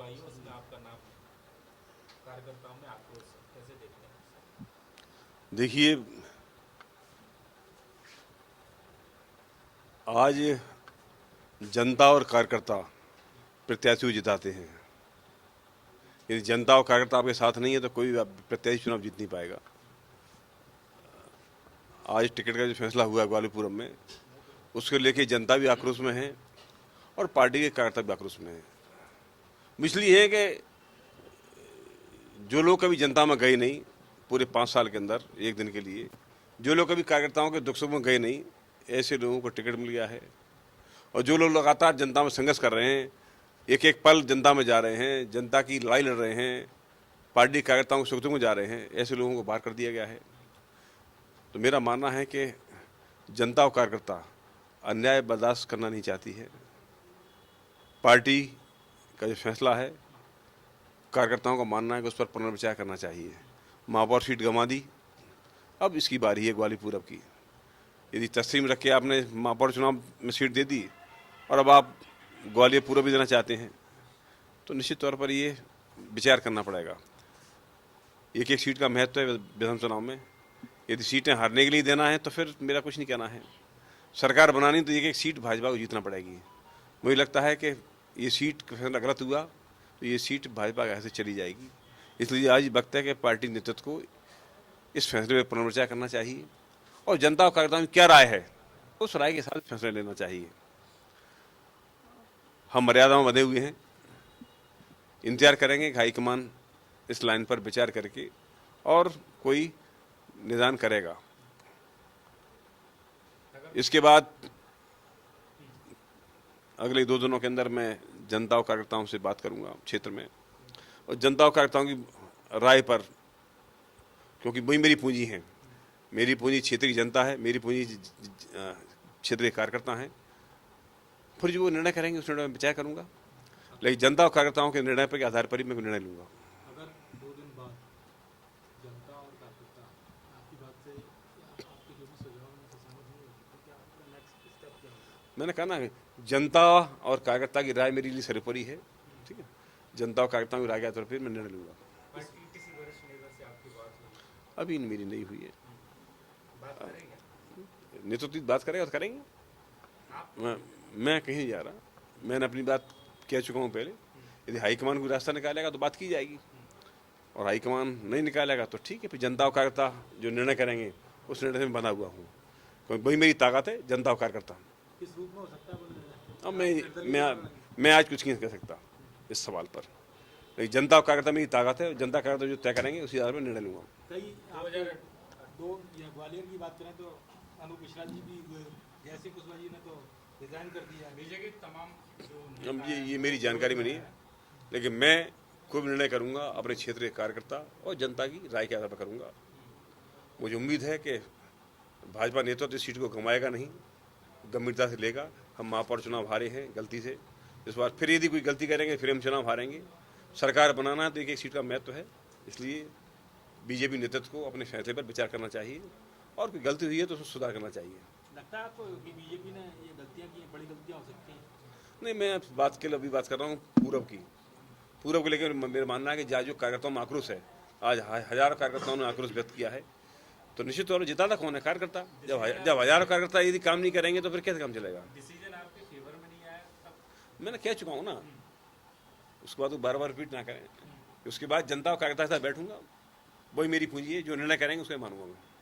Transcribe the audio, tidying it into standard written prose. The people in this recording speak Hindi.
आई है उसमें आपका नाम, कार्यकर्ताओं में आक्रोश है, कैसे देखते हैं? देखिए, आज जनता और कार्यकर्ता प्रत्याशी को जिताते हैं। यदि जनता और कार्यकर्ता आपके साथ नहीं है तो कोई प्रत्याशी चुनाव जीत नहीं पाएगा। आज टिकट का जो फैसला हुआ है ग्वालीपुरम में, उसको लेके जनता भी आक्रोश में है और पार्टी के कार्यकर्ता भी आक्रोश में है। इसलिए है कि जो लोग कभी जनता में गए नहीं, पूरे 5 साल के अंदर एक दिन के लिए, जो लोग कभी कार्यकर्ताओं के दुख सुख में गए नहीं, ऐसे लोगों को टिकट मिल गया है। और जो लोग लगातार जनता में संघर्ष कर रहे हैं, एक एक पल जनता में जा रहे हैं, जनता की लड़ाई लड़ रहे हैं, पार्टी कार्यकर्ताओं के सुख दुख में जा रहे हैं, ऐसे लोगों को बाहर कर दिया गया है। तो मेरा मानना है कि जनता और कार्यकर्ता अन्याय बर्दाश्त करना नहीं चाहती है। पार्टी का जो फैसला है, कार्यकर्ताओं का मानना है कि उस पर पुनर्विचार करना चाहिए। महापौर सीट गंवा दी, अब इसकी बारी है ग्वालीपुरम की। यदि तस्लीम रख के आपने महापौर चुनाव में सीट दे दी और अब आप ग्वालियर पूरा भी देना चाहते हैं, तो निश्चित तौर पर ये विचार करना पड़ेगा। एक एक सीट का महत्व है विधानसभा चुनाव में। यदि सीटें हारने के लिए देना है तो फिर मेरा कुछ नहीं कहना है। सरकार बनानी तो एक एक सीट भाजपा को जीतना पड़ेगी। मुझे लगता है कि ये सीट का फैसला गलत हुआ तो ये सीट भाजपा के हाथ से चली जाएगी। इसलिए आज वक्त है कि पार्टी नेतृत्व को इस फैसले में पुनर्विचार करना चाहिए और जनता और कार्यकर्ताओं की क्या राय है उस राय के साथ फैसला लेना चाहिए। हम मर्यादा में बंधे हुए हैं, इंतजार करेंगे कि हाईकमान इस लाइन पर विचार करके और कोई निदान करेगा। इसके बाद अगले 2 दिनों के अंदर मैं जनता और कार्यकर्ताओं से बात करूंगा क्षेत्र में, और जनता और कार्यकर्ताओं की राय पर, क्योंकि वही मेरी पूंजी है। मेरी पूंजी क्षेत्र की जनता है, मेरी पूंजी क्षेत्रीय कार्यकर्ता हैं। फिर जो वो निर्णय करेंगे उस निर्णय में विचार करूंगा, लेकिन जनता और कार्यकर्ताओं के निर्णय पर के आधार पर ही मैं निर्णय लूंगा। अगर 2 दिन बाद जनता और कार्यकर्ता आपकी बात से या आपके जो भी सुझाव में सहमत नहीं होते तो क्या आपका नेक्स्ट स्टेप क्या होगा? मैंने कहा ना, जनता और कार्यकर्ता की राय मेरे लिए सर्वोपरि है। ठीक है, जनता और कार्यकर्ताओं की राय के आधार पर मैं निर्णय लूंगा। किसी वरिष्ठ नेता से आपकी बात हुई? अभी मेरी नहीं हुई है। बात करेंगे? नेतृत्व बात करेगा तो करेंगे। मैं कहीं नहीं जा रहा, मैंने अपनी बात कह चुका हूँ पहले। यदि हाईकमान कोई रास्ता निकालेगा तो बात की जाएगी, और हाईकमान नहीं निकालेगा तो ठीक है, फिर जनता और कार्यकर्ता जो निर्णय करेंगे उस निर्णय से मैं बंधा हुआ हूँ, क्योंकि वही मेरी ताकत है, जनता और कार्यकर्ता। किस रूप में हो सकता है वो निर्णय? अब मैं आज कुछ नहीं कह सकता इस सवाल पर, लेकिन जनता और कार्यकर्ता मेरी ताकत है, जनता कार्यकर्ता जो तय करेंगे उसी आधार पर निर्णय लूंगा। कई आपके 2 या ग्वालियर की बात करें तो अनूप मिश्रा जी भी जैसे कुशवाहा जी ने तो रिजाइन कर दिया। बीजेपी तमाम जो अब ये मेरी जानकारी में नहीं है, लेकिन मैं खूब निर्णय करूंगा अपने क्षेत्रीय कार्यकर्ता और जनता की राय के आधार पर करूंगा। मुझे उम्मीद है कि भाजपा नेतृत्व इस सीट को गंवाएगा नहीं, गंभीरता से लेगा। हम महापौर चुनाव हारे हैं गलती से, इस बार फिर यदि कोई गलती करेंगे फिर हम चुनाव हारेंगे। सरकार बनाना है तो एक एक सीट का महत्व है, इसलिए बीजेपी नेतृत्व को अपने फैसले पर विचार करना चाहिए और कोई गलती हुई है तो उसमें सुधार करना चाहिए। लगता है आपको कि बीजेपी ने ये गलतियां की, बड़ी गलतियां हो सकती हैं? नहीं, मैं बात के लिए अभी बात कर रहा हूँ पूरब को लेकर मेरा मानना है कि जहाँ जो कार्यकर्ताओं में आक्रोश है, आज हजारों कार्यकर्ताओं ने आक्रोश व्यक्त किया है, तो निश्चित तौर पर जिताता कौन है? कार्यकर्ता। जब हजारों कार्यकर्ता यदि काम नहीं करेंगे तो फिर कैसे काम चलेगा? डिसीजन आपके फेवर में नहीं आया तब? मैंने कह चुका हूँ ना, उसके बाद वो बार बार रिपीट ना करें। उसके बाद जनता और कार्यकर्ता के साथ बैठूंगा, वही मेरी पूंजी है, जो निर्णय करेंगे उसको मानूंगा मैं।